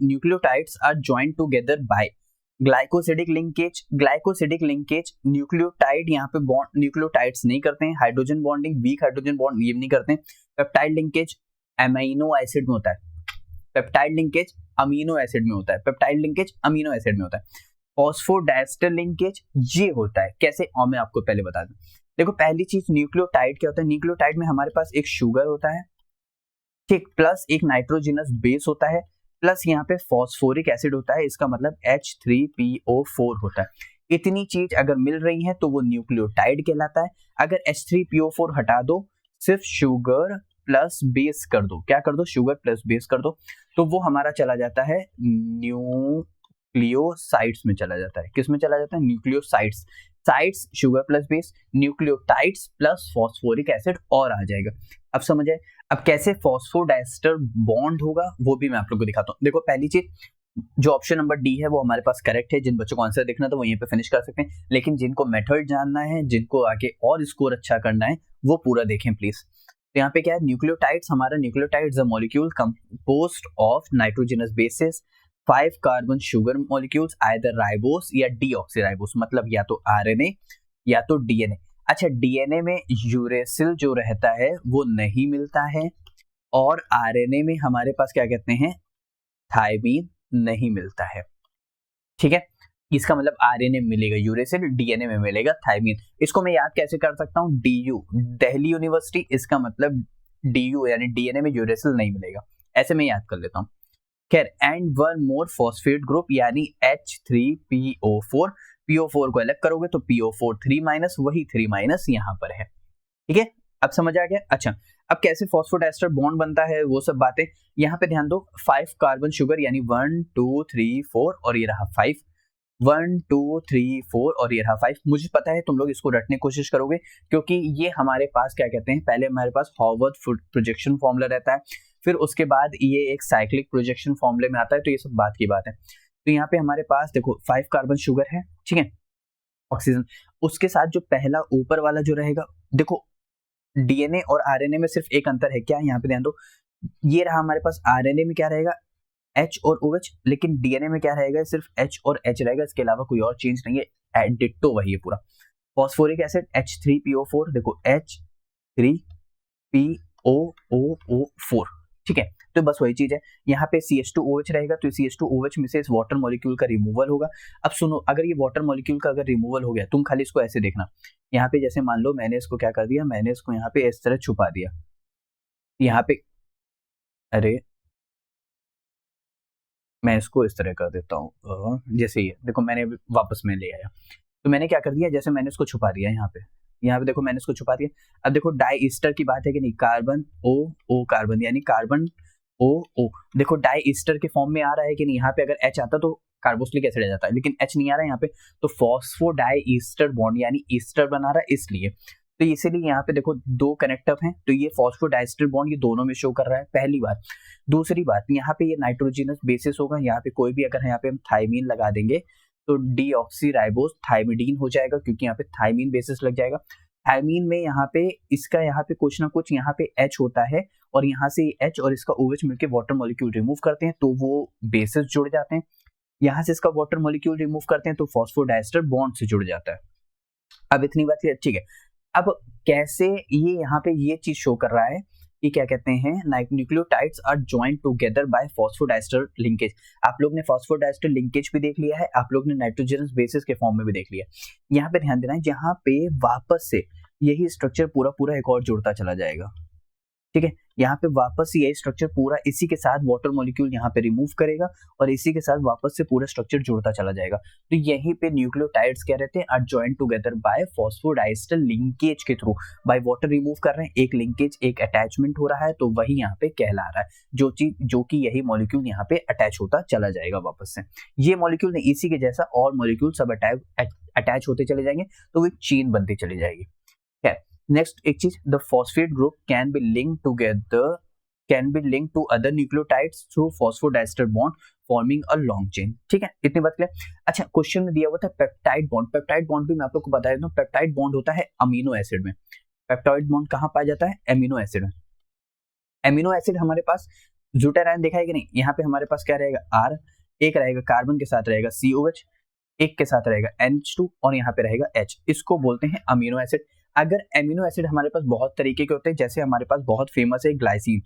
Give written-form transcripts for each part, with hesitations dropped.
Nucleotides are joined together by glycosidic linkage. Glycosidic linkage nucleotide यहाँ पे bond nucleotides नहीं करते हैं, hydrogen bonding weak hydrogen bond ये नहीं करते हैं। पेप्टाइड लिंकेज अमीनो एसिड में होता है, पेप्टाइड लिंकेज अमीनो एसिड में होता है, पेप्टाइड लिंकेज अमीनो एसिड में होता है। फॉस्फोडाइस्टर लिंकेज ये होता है कैसे, और मैं आपको पहले बता दूं। देखो पहली चीज न्यूक्लियोटाइड क्या होता है, न्यूक्लियोटाइड में हमारे पास एक शुगर होता है, ठीक, प्लस एक नाइट्रोजनस बेस होता है, प्लस यहाँ पे फॉस्फोरिक एसिड होता है, इसका मतलब H3PO4 होता है। इतनी चीज अगर मिल रही है तो वो न्यूक्लियोटाइड कहलाता है। अगर H3PO4 हटा दो, सिर्फ शुगर प्लस बेस कर दो, क्या कर दो, शुगर प्लस बेस कर दो, तो वो हमारा चला जाता है न्यूक्लियोसाइड्स में चला जाता है। किस में चला जाता है, nucleosides. Sides sugar plus base, nucleotides plus phosphoric acid और आ जाएगा। अब समझ आए। अब कैसे फॉस्फोडाइस्टर बॉन्ड होगा वो भी मैं आप लोगों को दिखाता हूँ। देखो पहली चीज जो ऑप्शन नंबर डी है वो हमारे पास करेक्ट है। जिन बच्चों को आंसर देखना तो वो यहीं पे फिनिश कर सकते हैं, लेकिन जिनको मेथड जानना है, जिनको आगे और स्कोर अच्छा करना है, वो पूरा देखें प्लीज। तो यहाँ पे क्या है, न्यूक्लियोटाइड्स, हमारा nucleotides a molecule composed of nitrogenous bases 5 carbon sugar molecules either ribose या डीऑक्सीराइबोस, मतलब या तो आरएनए या तो डीएनए। अच्छा, डीएनए में यूरेसिल जो रहता है वो नहीं मिलता है, और आरएनए में हमारे पास क्या कहते हैं, थायमीन नहीं मिलता है। ठीक है, इसका मतलब आरएनए मिलेगा यूरेसिल, डीएनए में मिलेगा थायमीन। इसको मैं याद कैसे कर सकता हूँ, डीयू, दिल्ली यूनिवर्सिटी, इसका मतलब डीयू यानी डीएनए में यूरेसिल नहीं मिलेगा, ऐसे मैं याद कर लेता हूँ। खैर, and one more phosphate group यानी H3PO4, PO4 को अलग करोगे तो PO4 3- वही 3- यहाँ पर है। ठीक है, अब समझ आ गया। अच्छा, अब कैसे फॉस्फोडाइस्टर बॉन्ड बनता है वो सब बातें यहाँ पे ध्यान दो। 5 कार्बन शुगर यानी 1 2 3 4 और ये रहा 5, 1 2 3 4 और ये रहा 5। मुझे पता है तुम लोग इसको रटने की कोशिश करोगे, क्योंकि ये हमारे पास क्या कहते हैं, पहले हमारे पास हॉवर्थ प्रोजेक्शन फॉर्मूला रहता है, फिर उसके बाद ये एक साइक्लिक प्रोजेक्शन फॉर्मूले में आता है, तो ये सब बात की बात है। तो यहाँ पे हमारे पास देखो 5 कार्बन शुगर है, ठीक है, ऑक्सीजन, उसके साथ जो पहला ऊपर वाला जो रहेगा, देखो डीएनए और आरएनए में सिर्फ एक अंतर है, क्या, यहाँ पे ध्यान दो, ये रहा हमारे पास आरएनए में क्या रहेगा, H और OH, लेकिन डीएनए में क्या रहेगा, सिर्फ H और H रहेगा, इसके अलावा कोई और चेंज नहीं है, डिट्टो वही है पूरा। फॉस्फोरिक एसिड H3PO4, देखो H3POOO4, ठीक है, तो बस वही चीज है। यहाँ पे CH2OH रहेगा, तो CH2OH में से इस वाटर मॉलिक्यूल का रिमूवल होगा। अब सुनो, अगर ये वाटर मॉलिक्यूल का अगर रिमूवल हो गया, तुम खाली इसको ऐसे देखना, यहाँ पे जैसे मान लो मैंने इसको क्या कर दिया, मैंने इसको यहाँ पे इस तरह छुपा दिया, यहाँ पे, अरे मैं इसको इस तरह कर देता हूँ, जैसे ये देखो मैंने वापस में ले आया, तो मैंने क्या कर दिया, जैसे मैंने इसको छुपा दिया यहाँ पे देखो मैंने इसको छुपा दिया। अब देखो डाई ईस्टर की बात है कि नहीं, कार्बन O कार्बन यानी कार्बन O, देखो डाई ईस्टर के फॉर्म में आ रहा है कि नहीं, यहाँ पे अगर H आता तो कार्बोक्सिलिक एसिड आ जाता है, लेकिन H नहीं आ रहा है यहाँ पे, तो फॉस्फोडाई ईस्टर बॉन्ड यानी ईस्टर बना रहा है, इसलिए तो इसीलिए यहाँ पे देखो 2 कनेक्टिव हैं, तो ये फॉस्फोडाइस्टर बॉन्ड ये दोनों में शो कर रहा है, पहली बात। दूसरी बात, यहाँ पे ये नाइट्रोजनस बेसिस होगा, यहाँ पे कोई भी अगर यहाँ पे हम थायमीन लगा देंगे तो डीऑक्सीराइबोस थायमिडीन हो जाएगा, क्योंकि यहाँ पे थायमीन बेसिस लग जाएगा। थायमीन में यहाँ पे इसका यहाँ पे कुछ ना कुछ यहाँ पे H होता है, और यहाँ से H और इसका OH मिलकर वाटर मॉलिक्यूल रिमूव करते हैं, तो वो बेसिस जुड़ जाते हैं। यहाँ से इसका वाटर मॉलिक्यूल रिमूव करते हैं तो फॉस्फोडाइस्टर बॉन्ड से जुड़ जाता है। अब इतनी बात क्लियर, ठीक है। अब कैसे ये यहाँ पे ये चीज शो कर रहा है कि क्या कहते हैं, nucleotides are joined together by phosphodiester linkage. आप लोग ने फॉस्फोडाइस्टर लिंकेज भी देख लिया है, आप लोग ने नाइट्रोजनस बेसिस के फॉर्म में भी देख लिया। यहाँ पे ध्यान देना है, जहाँ पे वापस से यही स्ट्रक्चर पूरा एक और जुड़ता चला जाएगा, ठीक है, यहाँ पे वापस ये स्ट्रक्चर पूरा इसी के साथ वाटर मॉलिक्यूल यहाँ पे रिमूव करेगा, और इसी के साथ वापस से पूरा स्ट्रक्चर जुड़ता चला जाएगा। तो यहीं पे न्यूक्लियोटाइड्स क्या रहते हैं, are joined together by phosphodiester linkage के थ्रू, बाय वाटर रिमूव कर रहे हैं, एक लिंकेज एक अटैचमेंट हो रहा है, तो वही यहाँ पे कहला रहा है, जो कि यही मॉलिक्यूल यहाँ पे अटैच होता चला जाएगा वापस से। ये मॉलिक्यूल नहीं, इसी के जैसा और मॉलिक्यूल सब अटैच होते चले जाएंगे, तो वो चेन बनती चली जाएगी। नेक्स्ट एक चीज, the phosphate group can be linked to other nucleotides through phosphodiester bond forming a long chain. ठीक है, इतनी बात क्लियर। अच्छा, क्वेश्चन में दिया हुआ था पेप्टाइड बॉन्ड। पेप्टाइड बॉन्ड भी मैं आप लोग को बता देता हूँ, पेप्टाइड बॉन्ड होता है अमीनो एसिड में। पेप्टाइड बॉन्ड कहाँ पाया जाता है, एमिनो एसिड में। एमिनो एसिड हमारे पास ब्यूटेन आयन देखा है कि नहीं, यहाँ पे हमारे पास क्या रहेगा R, एक रहेगा कार्बन के साथ रहेगा COH, एक के साथ रहेगा NH2 और यहाँ पे रहेगा H। इसको बोलते हैं अमीनो एसिड। अगर अमीनो एसिड हमारे पास बहुत तरीके के होते हैं, जैसे हमारे पास बहुत फेमस है ग्लाइसिन,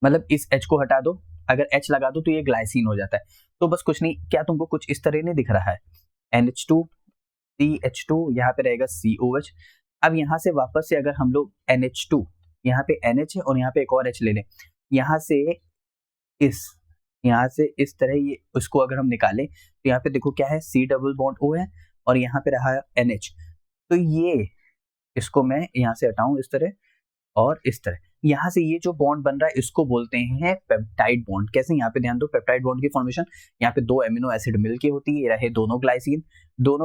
मतलब इस H को हटा दो, अगर H लगा दो तो ये ग्लाइसिन हो जाता है। तो बस कुछ नहीं, क्या तुमको कुछ इस तरह नहीं दिख रहा है, NH2 CH2, यहाँ पे रहेगा COH। अब यहाँ से वापस से अगर हम लोग NH2, यहाँ पे NH है और यहाँ पे एक और H ले लें, यहाँ से इस यहाँ से इस तरह ये उसको अगर हम निकालें तो यहाँ पे देखो क्या है, C डबल बॉन्ड O है और यहाँ पे रहा NH। तो ये इसको मैं यहाँ से हटाऊं इस तरह और इस तरह, यहाँ से ये जो बॉन्ड बन रहा है इसको बोलते हैं पेप्टाइड बॉन्ड। कैसे, यहाँ पे ध्यान दो, पेप्टाइड बॉन्ड की फॉर्मेशन, यहाँ पे दो एमिनो एसिड मिलके होती है, ये रहे दोनों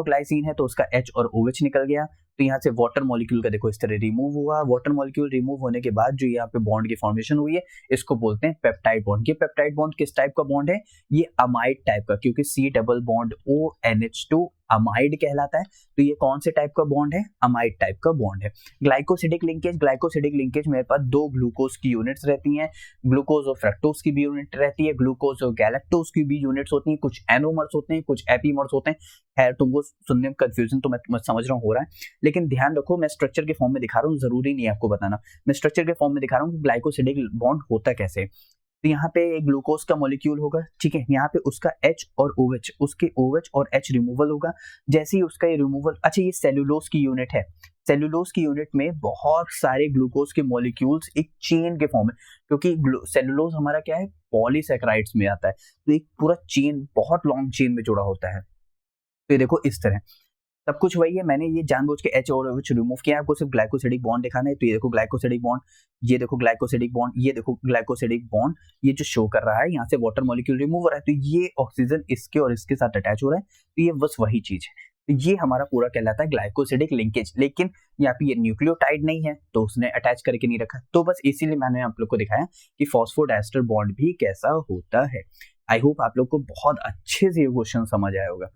ग्लाइसिन है तो उसका H और OH निकल गया। तो यहाँ से वाटर मॉलिक्यूल का देखो इस तरह रिमूव हुआ, वाटर मॉलिक्यूल रिमूव होने के बाद जो यहाँ पे बॉन्ड की फॉर्मेशन हुई है इसको बोलते हैं पेप्टाइड बॉन्ड। ये पेप्टाइड बॉन्ड किस टाइप का बॉन्ड है, ये अमाइड टाइप का, क्योंकि C double bond O NH2 amide कहलाता है। तो ये कौन से टाइप का बॉन्ड है, अमाइड टाइप का बॉन्ड है। ग्लाइकोसिडिक लिंकेज मेरे पास दो ग्लूकोज की यूनिट्स रहती हैं, ग्लूकोज और फ्रक्टोज की भी यूनिट रहती है, ग्लूकोज और गैलेक्टोज की भी यूनिट्स होती हैं, कुछ एनोमर्स होते हैं, कुछ एपीमर्स होते हैं। खैर तुमको सुनने में कंफ्यूजन तो मैं समझ रहा हूँ हो रहा है, लेकिन ध्यान रखो मैं स्ट्रक्चर के फॉर्म में दिखा रहा हूँ, जरूरी नहीं है आपको बताना, मैं स्ट्रक्चर के फॉर्म में दिखा रहा हूँ कि ग्लाइकोसिडिक बॉन्ड होता कैसे। तो यहाँ पे ग्लूकोज का मॉलिक्यूल होगा, ठीक है, यहाँ पे उसका H और OH, उसके OH और H रिमूवल होगा। जैसे ही उसका ये रिमूवल, अच्छा ये सेल्यूलोज की यूनिट है, सेल्यूलोज की यूनिट में बहुत सारे ग्लूकोज के मॉलिक्यूल्स एक चेन के फॉर्म में, क्योंकि सेल्यूलोज हमारा क्या है, पॉलीसैकेराइड्स में आता है, तो एक पूरा चेन, बहुत लॉन्ग चेन में जुड़ा होता है। तो ये देखो इस तरह सब कुछ वही है, मैंने ये जानबूझ के H और OH रिमूव किया, आपको सिर्फ ग्लाइकोसिडिक बॉन्ड दिखाना है। तो ये देखो ग्लाइकोसिडिक बॉन्ड, ये देखो ग्लाइकोसिडिक बॉन्ड, ये देखो ग्लाइकोसिडिक बॉन्ड, ये जो शो कर रहा है यहाँ से वाटर मॉलिक्यूल रिमूव हो रहा है, तो ये ऑक्सीजन इसके और इसके साथ अटैच हो रहा है, तो ये बस वही चीज है। तो ये हमारा पूरा कहलाता है ग्लाइकोसिडिक लिंकेज। लेकिन यहाँ पे ये न्यूक्लियोटाइड नहीं है तो उसने अटैच करके नहीं रखा, तो बस इसीलिए मैंने आप लोग को दिखाया कि फॉस्फोडाइस्टर बॉन्ड भी कैसा होता है। आई होप आप लोग को बहुत अच्छे से ये क्वेश्चन समझ आया होगा।